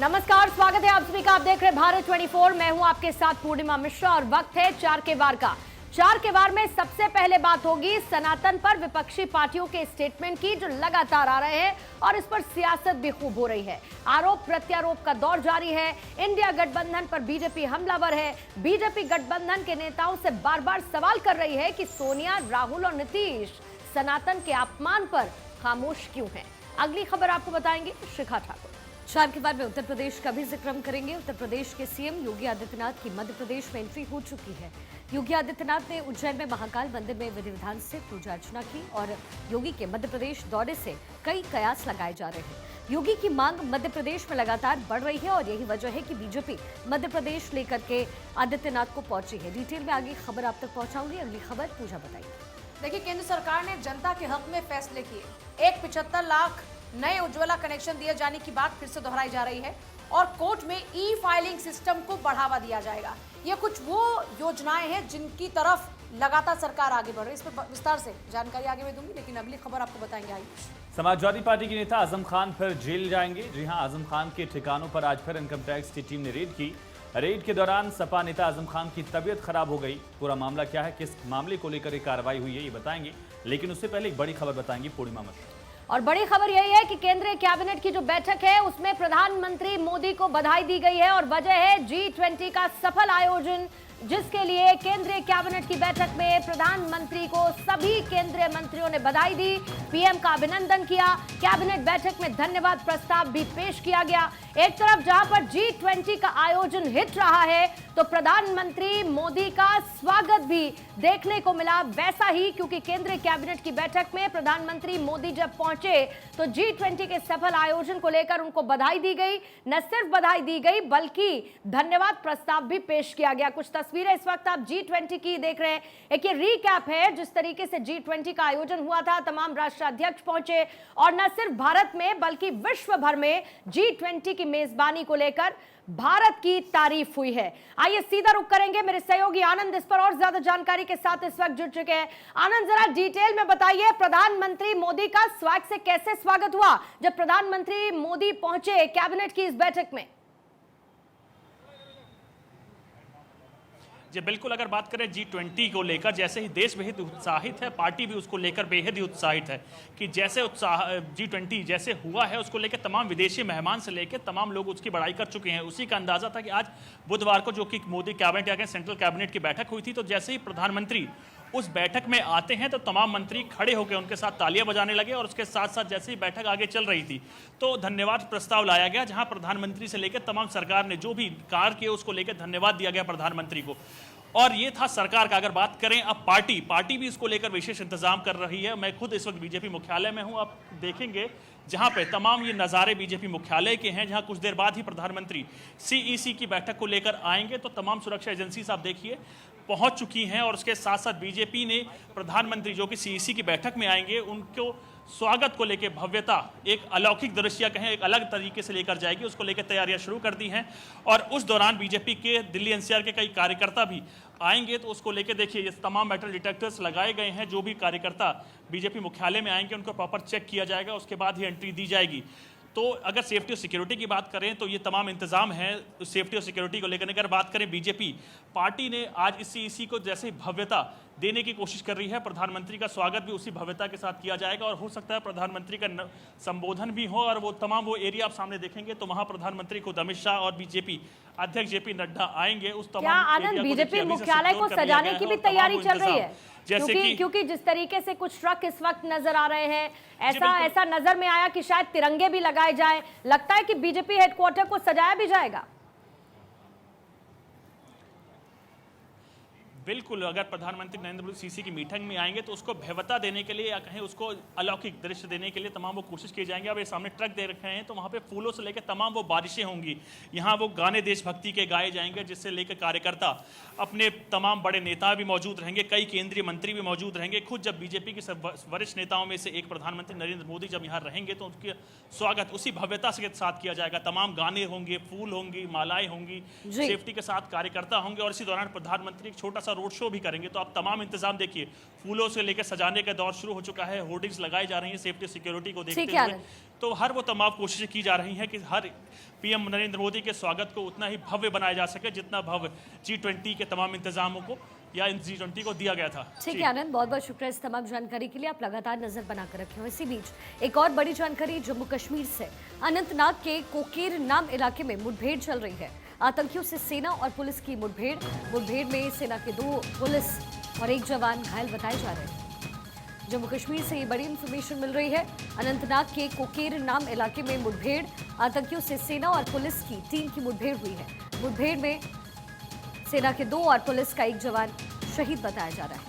नमस्कार, स्वागत है आप सभी का। आप देख रहे हैं भारत 24। मैं हूं आपके साथ पूर्णिमा मिश्रा और वक्त है चार के वार का। चार के वार में सबसे पहले बात होगी सनातन पर विपक्षी पार्टियों के स्टेटमेंट की, जो लगातार आ रहे हैं और इस पर सियासत भी खूब हो रही है। आरोप प्रत्यारोप का दौर जारी है। इंडिया गठबंधन पर बीजेपी हमलावर है। बीजेपी गठबंधन के नेताओं से बार बार सवाल कर रही है कि सोनिया, राहुल और नीतीश सनातन के अपमान पर खामोश क्यों हैं। अगली खबर आपको बताएंगे शिखा ठाकुर। चार के बाद में उत्तर प्रदेश का भी जिक्र हम करेंगे। उत्तर प्रदेश के सीएम योगी आदित्यनाथ की मध्य प्रदेश में एंट्री हो चुकी है। योगी आदित्यनाथ ने उज्जैन में महाकाल मंदिर में विधि विधान से पूजा अर्चना की और योगी के मध्य प्रदेश दौरे से कई कयास लगाए जा रहे हैं। योगी की मांग मध्य प्रदेश में लगातार बढ़ रही है और यही वजह है कि बीजेपी मध्य प्रदेश लेकर के आदित्यनाथ को पहुंची है। डिटेल में आगे खबर आप तक पहुंचाऊंगी। अगली खबर पूजा बताइए। देखिए, केंद्र सरकार ने जनता के हक में फैसले किए। 75 लाख नए उज्ज्वला कनेक्शन दिए जाने की बात फिर से दोहराई जा रही है और कोर्ट में ई फाइलिंग सिस्टम को बढ़ावा दिया जाएगा। ये कुछ वो योजनाएं हैं जिनकी तरफ लगातार सरकार आगे बढ़ रही है। इस पर विस्तार से जानकारी आगे मैं दूंगी, लेकिन अगली खबर आपको बताएंगे आयुष। समाजवादी पार्टी के नेता आजम खान फिर जेल जाएंगे। जी हां, आजम खान के ठिकानों पर आज फिर इनकम टैक्स की टीम ने रेड की। रेड के दौरान सपा नेता आजम खान की तबीयत खराब हो गई। पूरा मामला क्या है, किस मामले को लेकर कार्रवाई हुई है, ये बताएंगे। लेकिन उससे पहले एक बड़ी खबर बताएंगी पूर्णिमा मिश्रा। और बड़ी खबर यही है कि केंद्रीय कैबिनेट की जो बैठक है उसमें प्रधानमंत्री मोदी को बधाई दी गई है और वजह है G20 का सफल आयोजन, जिसके लिए केंद्रीय कैबिनेट की बैठक में प्रधानमंत्री को सभी केंद्रीय मंत्रियों ने बधाई दी, पीएम का अभिनंदन किया। कैबिनेट बैठक में धन्यवाद प्रस्ताव भी पेश किया गया। एक तरफ जहां पर G20 का आयोजन हिट रहा है तो प्रधानमंत्री मोदी का स्वागत भी देखने को मिला वैसा ही, क्योंकि केंद्रीय कैबिनेट की बैठक में प्रधानमंत्री मोदी जब पहुंचे तो G20 के सफल आयोजन को लेकर उनको बधाई दी गई। न सिर्फ बधाई दी गई बल्कि धन्यवाद प्रस्ताव भी पेश किया गया। कुछ तस्वीरें इस वक्त आप G20 की देख रहे हैं। एक ये रिकैप है जिस तरीके से G20 का आयोजन हुआ था। तमाम राष्ट्राध्यक्ष पहुंचे और न सिर्फ भारत में बल्कि विश्व भर में G20 की मेजबानी को लेकर भारत की तारीफ हुई है। आइए सीधा रुख करेंगे, मेरे सहयोगी आनंद इस पर और ज्यादा जानकारी के साथ इस वक्त जुड़ चुके हैं। आनंद, जरा डिटेल में बताइए, प्रधानमंत्री मोदी का स्वैग से कैसे स्वागत हुआ जब प्रधानमंत्री मोदी पहुंचे कैबिनेट की इस बैठक में? जी बिल्कुल, अगर बात करें G20 को लेकर, जैसे ही देश बेहद उत्साहित है, पार्टी भी उसको लेकर बेहद ही उत्साहित है कि जैसे उत्साह G20 जैसे हुआ है उसको लेकर तमाम विदेशी मेहमान से लेकर तमाम लोग उसकी बड़ाई कर चुके हैं। उसी का अंदाजा था कि आज बुधवार को जो कि मोदी कैबिनेट या सेंट्रल कैबिनेट की बैठक हुई थी, तो जैसे ही प्रधानमंत्री उस बैठक में आते हैं तो तमाम मंत्री खड़े होकर उनके साथ तालियां बजाने लगे और उसके साथ साथ जैसे ही बैठक आगे चल रही थी तो धन्यवाद प्रस्ताव लाया गया, जहां प्रधानमंत्री से लेकर तमाम सरकार ने जो भी कार्य किए उसको लेकर धन्यवाद दिया गया प्रधानमंत्री को। और ये था सरकार का। अगर बात करें अब पार्टी भी इसको लेकर विशेष इंतजाम कर रही है। मैं खुद इस वक्त बीजेपी मुख्यालय में हूं, आप देखेंगे जहां पे तमाम ये नज़ारे बीजेपी मुख्यालय के हैं, जहां कुछ देर बाद ही प्रधानमंत्री सीईसी की बैठक को लेकर आएंगे। तो तमाम सुरक्षा एजेंसी आप देखिए पहुंच चुकी हैं और उसके साथ साथ बीजेपी ने प्रधानमंत्री जो कि सीईसी की बैठक में आएंगे उनको स्वागत को लेकर भव्यता, एक अलौकिक दृश्य कहें, एक अलग तरीके से लेकर जाएगी, उसको लेकर तैयारियां शुरू कर दी हैं। और उस दौरान बीजेपी के दिल्ली एनसीआर के कई कार्यकर्ता भी आएंगे, तो उसको लेकर देखिए ये तमाम मेटल डिटेक्टर्स लगाए गए हैं। जो भी कार्यकर्ता बीजेपी मुख्यालय में आएंगे उनको प्रॉपर चेक किया जाएगा, उसके बाद ही एंट्री दी जाएगी। तो अगर सेफ्टी और सिक्योरिटी की बात करें तो ये तमाम इंतजाम हैं सेफ्टी और सिक्योरिटी को लेकर। अगर बात करें बीजेपी पार्टी ने आज इसी को जैसे भव्यता देने की कोशिश कर रही है, प्रधानमंत्री का स्वागत भी उसी भव्यता के साथ किया जाएगा और हो सकता है प्रधानमंत्री का संबोधन भी हो और वो तमाम वो एरिया आप सामने देखेंगे तो वहां प्रधानमंत्री खुद अमित शाह और बीजेपी अध्यक्ष जेपी नड्डा आएंगे। उस तमाम बीजेपी मुख्यालय को सजाने की भी तैयारी चल रही है, क्योंकि जिस तरीके से कुछ ट्रक इस वक्त नजर आ रहे हैं, ऐसा नजर में आया कि शायद तिरंगे भी लगाए जाएं। लगता है कि बीजेपी हेडक्वार्टर को सजाया भी जाएगा। बिल्कुल, अगर प्रधानमंत्री नरेंद्र मोदी सीसी की मीटिंग में आएंगे तो उसको भव्यता देने के लिए या कहें उसको अलौकिक दृश्य देने के लिए तमाम वो कोशिश की जाएंगे। अब ये सामने ट्रक दे रखे हैं तो वहाँ पे फूलों से लेकर तमाम वो बारिशें होंगी, यहाँ वो गाने देशभक्ति के गाए जाएंगे, जिससे लेकर कार्यकर्ता अपने तमाम बड़े नेता भी मौजूद रहेंगे, कई केंद्रीय मंत्री भी मौजूद रहेंगे। खुद जब बीजेपी के वरिष्ठ नेताओं में से एक प्रधानमंत्री नरेंद्र मोदी जब यहाँ रहेंगे तो उनके स्वागत उसी भव्यता के साथ किया जाएगा। तमाम गाने होंगे, फूल होंगी, मालाएं होंगी, सेफ्टी के साथ कार्यकर्ता होंगे और इसी दौरान प्रधानमंत्री एक छोटा सा रोड शो भी करेंगे। तो आप तमाम इंतजाम देखिए, फूलों से लेकर सजाने का दौर शुरू हो चुका है, होर्डिंग्स लगाई जा रही हैं सेफ्टी सिक्योरिटी को देखते हुए। तो हर वो तमाम कोशिशें की जा रही हैं कि हर पीएम नरेंद्र मोदी के स्वागत को उतना ही भव्य बनाया जा सके जितना भव्य G20 के तमाम इंतजामों को या G20 को दिया गया था। ठीक है आनंद, बहुत बहुत शुक्रिया इस तमाम जानकारी के लिए। आप लगातार नजर बनाकर रखे हो। इसी बीच एक और बड़ी जानकारी जम्मू कश्मीर से। अनंतनाग के कोकेर नाम इलाके में मुठभेड़ चल रही है। आतंकियों से सेना और पुलिस की मुठभेड़ में सेना के 2 पुलिस और 1 जवान घायल बताए जा रहे हैं। जम्मू कश्मीर से ये बड़ी इंफॉर्मेशन मिल रही है। अनंतनाग के कोकेर नाम इलाके में मुठभेड़, आतंकियों से सेना और पुलिस की टीम की मुठभेड़ हुई है। मुठभेड़ में सेना के 2 और पुलिस का 1 जवान शहीद बताया जा रहा है।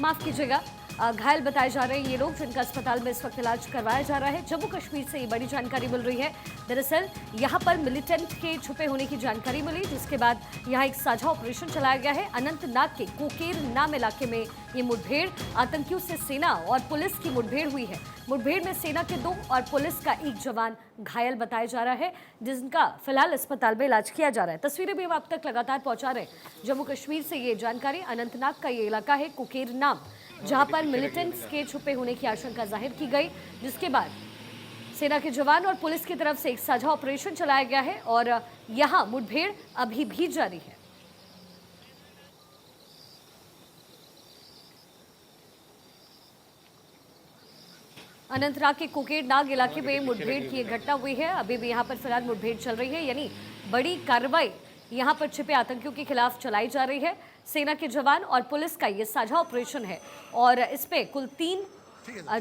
माफ कीजिएगा, घायल बताए जा रहे हैं ये लोग, जिनका अस्पताल में इस वक्त इलाज करवाया जा रहा है। जम्मू कश्मीर से ये बड़ी जानकारी मिल रही है। दरअसल यहां पर मिलिटेंट के छुपे होने की जानकारी मिली, जिसके बाद यहां एक साझा ऑपरेशन चलाया गया है। अनंतनाग के कोकेर नाम इलाके में ये मुठभेड़, आतंकियों से सेना और पुलिस की मुठभेड़ हुई है। मुठभेड़ में सेना के 2 और पुलिस का 1 जवान घायल बताया जा रहा है, जिनका फिलहाल अस्पताल में इलाज किया जा रहा है। तस्वीरें भी हम आप तक लगातार पहुंचा रहे हैं। जम्मू कश्मीर से ये जानकारी। अनंतनाग का ये इलाका है कोकेर नाम, जहां पर मिलिटेंट्स के छुपे होने की आशंका जाहिर की गई, जिसके बाद सेना के जवान और पुलिस की तरफ से एक साझा ऑपरेशन चलाया गया है और यहां मुठभेड़ अभी भी जारी है। अनंतनाग के कोकेर नाग इलाके में मुठभेड़ की घटना हुई है। अभी भी यहां पर फिलहाल मुठभेड़ चल रही है, यानी बड़ी कार्रवाई यहां पर छिपे आतंकियों के खिलाफ चलाई जा रही है। सेना के जवान और पुलिस का ये साझा ऑपरेशन है और इस पे कुल 3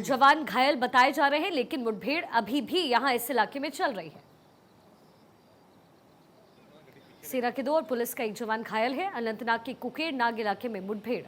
जवान घायल बताए जा रहे हैं, लेकिन मुठभेड़ अभी भी यहां इस इलाके में चल रही है। सेना के 2 और पुलिस का 1 जवान घायल है। अनंतनाग के कोकेर नाग इलाके में मुठभेड़।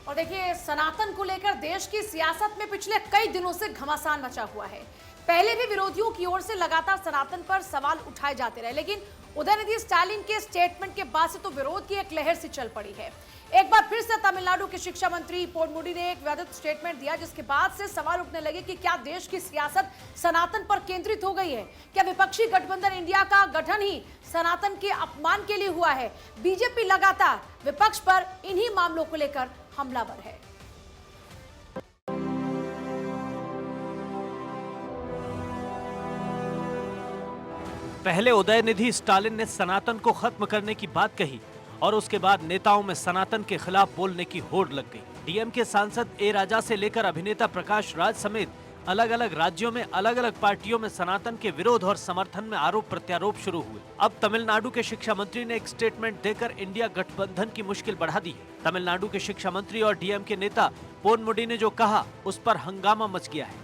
और देखिए, सनातन को लेकर देश की सियासत में पिछले कई दिनों से घमासान मचा हुआ है। पहले भी विरोधियों की ओर से लगातार सनातन पर सवाल उठाए जाते रहे, लेकिन उदयनिधि स्टालिन के स्टेटमेंट के बाद से तो विरोध की एक लहर सी चल पड़ी है। एक बार फिर से तमिलनाडु के शिक्षा मंत्री पोनमुडी ने एक विवादित स्टेटमेंट दिया, जिसके बाद से सवाल उठने लगे कि क्या देश की सियासत सनातन पर केंद्रित हो गई है? क्या विपक्षी गठबंधन इंडिया का गठन ही सनातन के अपमान के लिए हुआ है? बीजेपी लगातार विपक्ष पर इन्हीं मामलों को लेकर हमलावर है। पहले उदयनिधि स्टालिन ने सनातन को खत्म करने की बात कही और उसके बाद नेताओं में सनातन के खिलाफ बोलने की होड़ लग गई। डीएम के सांसद ए राजा से लेकर अभिनेता प्रकाश राज समेत अलग अलग राज्यों में अलग अलग पार्टियों में सनातन के विरोध और समर्थन में आरोप प्रत्यारोप शुरू हुए। अब तमिलनाडु के शिक्षा मंत्री ने एक स्टेटमेंट देकर इंडिया गठबंधन की मुश्किल बढ़ा दी है। तमिलनाडु के शिक्षा मंत्री और डीएम के नेता पोनमुडी ने जो कहा, उस पर हंगामा मच गया है।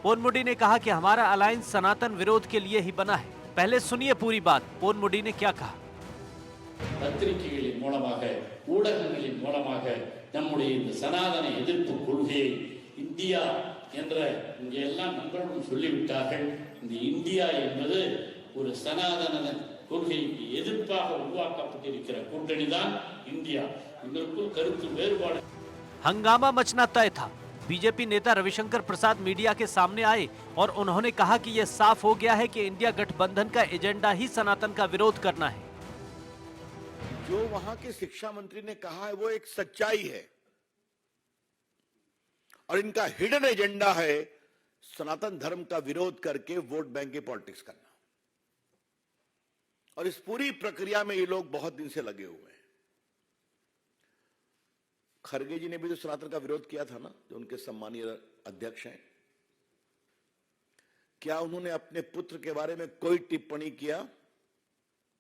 पोनमुडी ने कहा कि हमारा अलायंस सनातन विरोध के लिए ही बना है। पहले सुनिए पूरी बात, पोनमुडी ने क्या कहा। பத்திரிகைகளின் மூலமாக ஊடகங்களின் மூலமாக நம்முடைய இந்த சனாதன எதிர்ப்பு கொள்கையை இந்தியா என்ற இங்கே எல்லாம் நண்பர்களும் சொல்லிவிட்டார்கள். இந்த இந்தியா என்பது ஒரு சனாதன கொள்கைக்கு எதிர்ப்பாக உருவாக்கப்பட்டிருக்கிற கூட்டணி தான் இந்தியா. இதற்குள் கருத்து வேறுபாடு. हंगामा मचना तय था। बीजेपी नेता रविशंकर प्रसाद मीडिया के सामने आए और उन्होंने कहा कि यह साफ हो गया है कि इंडिया गठबंधन का एजेंडा ही सनातन का विरोध करना है। जो वहां के शिक्षा मंत्री ने कहा है वो एक सच्चाई है और इनका हिडन एजेंडा है सनातन धर्म का विरोध करके वोट बैंक की पॉलिटिक्स करना। और इस पूरी प्रक्रिया में ये लोग बहुत दिन से लगे हुए हैं। खरगे जी ने भी तो सनातन का विरोध किया था ना, जो उनके सम्मानीय अध्यक्ष हैं। क्या उन्होंने अपने पुत्र के बारे में कोई टिप्पणी किया?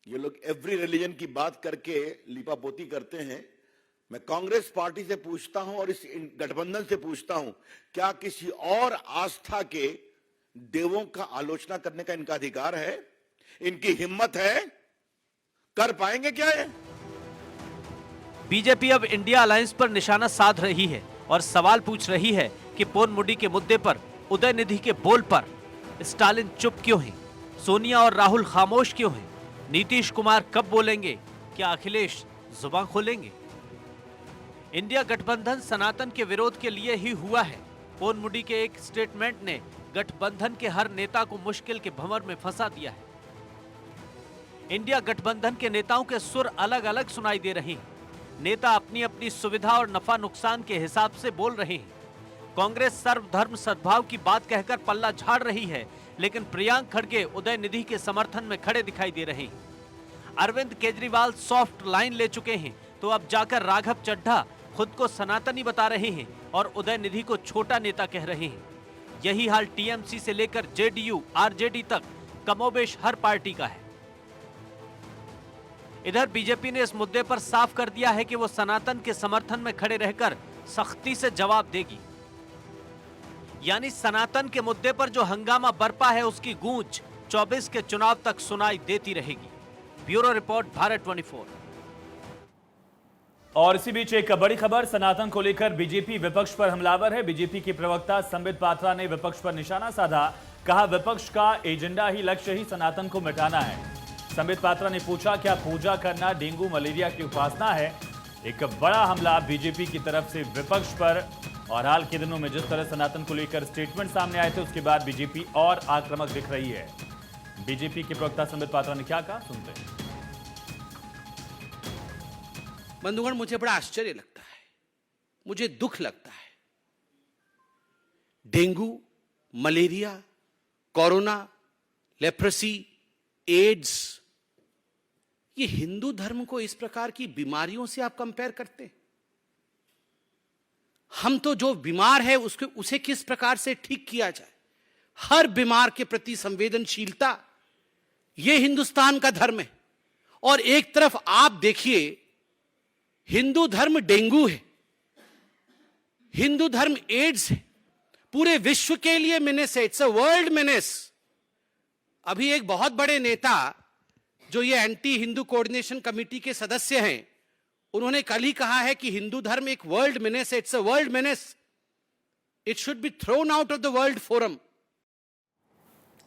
ये लोग एवरी रिलीजन की बात करके लिपापोती करते हैं। मैं कांग्रेस पार्टी से पूछता हूं और इस गठबंधन से पूछता हूं, क्या किसी और आस्था के देवों का आलोचना करने का इनका अधिकार है? इनकी हिम्मत है? कर पाएंगे क्या ये? बीजेपी अब इंडिया अलायंस पर निशाना साध रही है और सवाल पूछ रही है कि पोनमुडी के मुद्दे पर, उदयनिधि के बोल पर स्टालिन चुप क्यों हैं? सोनिया और राहुल खामोश क्यों हैं? नीतीश कुमार कब बोलेंगे? क्या अखिलेश जुबान खोलेंगे? इंडिया गठबंधन सनातन के विरोध के लिए ही हुआ है। पोनमुडी के एक स्टेटमेंट ने गठबंधन के हर नेता को मुश्किल के भंवर में फंसा दिया है। इंडिया गठबंधन के नेताओं के सुर अलग अलग सुनाई दे रहे हैं। नेता अपनी अपनी सुविधा और नफा नुकसान के हिसाब से बोल रहे हैं। कांग्रेस सर्वधर्म सद्भाव की बात कहकर पल्ला झाड़ रही है, लेकिन प्रियांक खड़गे उदयनिधि के समर्थन में खड़े दिखाई दे रहे हैं। अरविंद केजरीवाल सॉफ्ट लाइन ले चुके हैं, तो अब जाकर राघव चड्ढा खुद को सनातनी बता रहे हैं और उदयनिधि को छोटा नेता कह रहे हैं। यही हाल टीएमसी से लेकर जेडीयू, आरजेडी तक कमोबेश हर पार्टी का है। इधर बीजेपी ने इस मुद्दे पर साफ कर दिया है कि वो सनातन के समर्थन में खड़े रहकर सख्ती से जवाब देगी। यानी सनातन के मुद्दे पर जो हंगामा बरपा है उसकी गूंज 24 के चुनाव तक सुनाई देती रहेगी। Bureau report, Bharat 24। और इसी बीच एक बड़ी खबर, सनातन को लेकर बीजेपी विपक्ष पर हमलावर है। बीजेपी के प्रवक्ता संबित पात्रा ने विपक्ष पर निशाना साधा। कहा, विपक्ष का एजेंडा ही, लक्ष्य ही सनातन को मिटाना है। संबित पात्रा ने पूछा, क्या पूजा करना डेंगू मलेरिया की उपासना है? एक बड़ा हमला बीजेपी की तरफ से विपक्ष पर। और हाल के दिनों में जिस तरह सनातन को लेकर स्टेटमेंट सामने आए थे, उसके बाद बीजेपी और आक्रामक दिख रही है। बीजेपी के प्रवक्ता संबित पात्रा ने क्या कहा, सुनते हैं। बंधुगण, मुझे बड़ा आश्चर्य लगता है, मुझे दुख लगता है। Dengue, malaria, corona, leprosy, AIDS, ये हिंदू धर्म को इस प्रकार की बीमारियों से आप कंपेयर करते हैं? हम तो जो बीमार है उसे किस प्रकार से ठीक किया जाए, हर बीमार के प्रति संवेदनशीलता, ये हिंदुस्तान का धर्म है। और एक तरफ आप देखिए, हिंदू धर्म डेंगू है, हिंदू धर्म एड्स है, पूरे विश्व के लिए मेनेस है, इट्स अ वर्ल्ड मेनेस। अभी एक बहुत बड़े नेता जो ये एंटी हिंदू कोऑर्डिनेशन कमेटी के सदस्य हैं, उन्होंने कल ही कहा है कि हिंदू धर्म एक वर्ल्ड मेनेस है, it's a world menace, it should be thrown out of the world forum.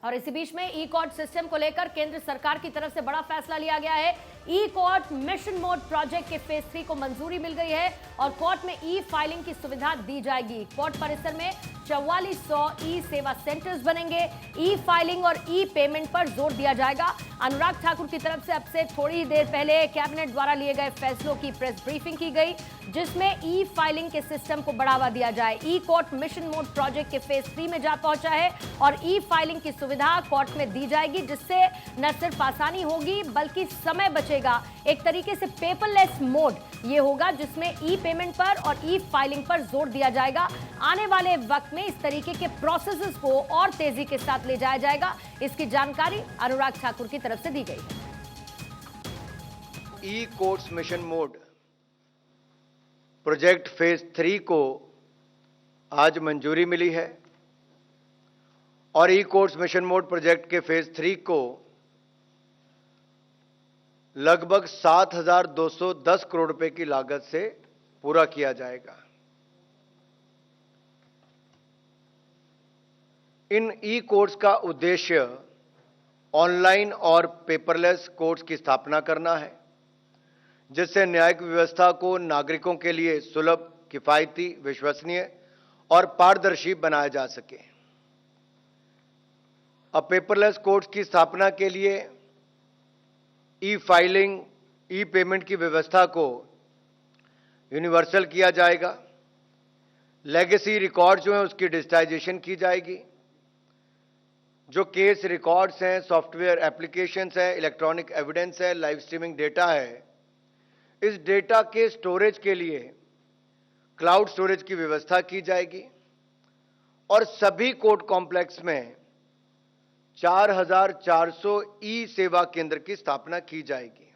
और इसी बीच में ई कोर्ट सिस्टम को लेकर केंद्र सरकार की तरफ से बड़ा फैसला लिया गया है। ई कोर्ट मिशन मोड प्रोजेक्ट के फेज 3 को मंजूरी मिल गई है और कोर्ट में ई फाइलिंग की सुविधा दी जाएगी। कोर्ट परिसर में 4400 ई सेवा सेंटर्स बनेंगे। ई फाइलिंग और ई पेमेंट पर जोर दिया जाएगा। अनुराग ठाकुर की तरफ से अब से थोड़ी देर पहले कैबिनेट द्वारा लिए गए फैसलों की प्रेस ब्रीफिंग की गई, जिसमें ई फाइलिंग के सिस्टम को बढ़ावा दिया जाए। ई कोर्ट मिशन मोड प्रोजेक्ट के फेज 3 में जा पहुंचा है और ई फाइलिंग की सुविधा कोर्ट में दी जाएगी, जिससे न सिर्फ आसानी होगी बल्कि समय बचेगा। एक तरीके से पेपरलेस मोड ये होगा, जिसमें ई पेमेंट पर और ई फाइलिंग पर जोर दिया जाएगा। आने वाले वक्त में इस तरीके के प्रोसेसेस को और तेजी के साथ ले जाया जाएगा। इसकी जानकारी अनुराग ठाकुर की तरफ से दी गई है। E courts mission mode project phase 3 को आज मंजूरी मिली है और e courts mission mode project के फेज 3 को लगभग 7,210 करोड़ रुपए की लागत से पूरा किया जाएगा। इन ई कोर्ट्स का उद्देश्य ऑनलाइन और पेपरलेस कोर्ट्स की स्थापना करना है, जिससे न्यायिक व्यवस्था को नागरिकों के लिए सुलभ, किफायती, विश्वसनीय और पारदर्शी बनाया जा सके। अब पेपरलेस कोर्ट्स की स्थापना के लिए ई फाइलिंग, ई पेमेंट की व्यवस्था को यूनिवर्सल किया जाएगा। लेगेसी रिकॉर्ड जो है उसकी डिजिटाइजेशन की जाएगी। जो केस रिकॉर्ड्स हैं, सॉफ्टवेयर एप्लीकेशंस हैं, इलेक्ट्रॉनिक एविडेंस है, लाइव स्ट्रीमिंग डेटा है, इस डेटा के स्टोरेज के लिए क्लाउड स्टोरेज की व्यवस्था की जाएगी और सभी कोर्ट कॉम्प्लेक्स में 4,400 ई सेवा केंद्र की स्थापना की जाएगी।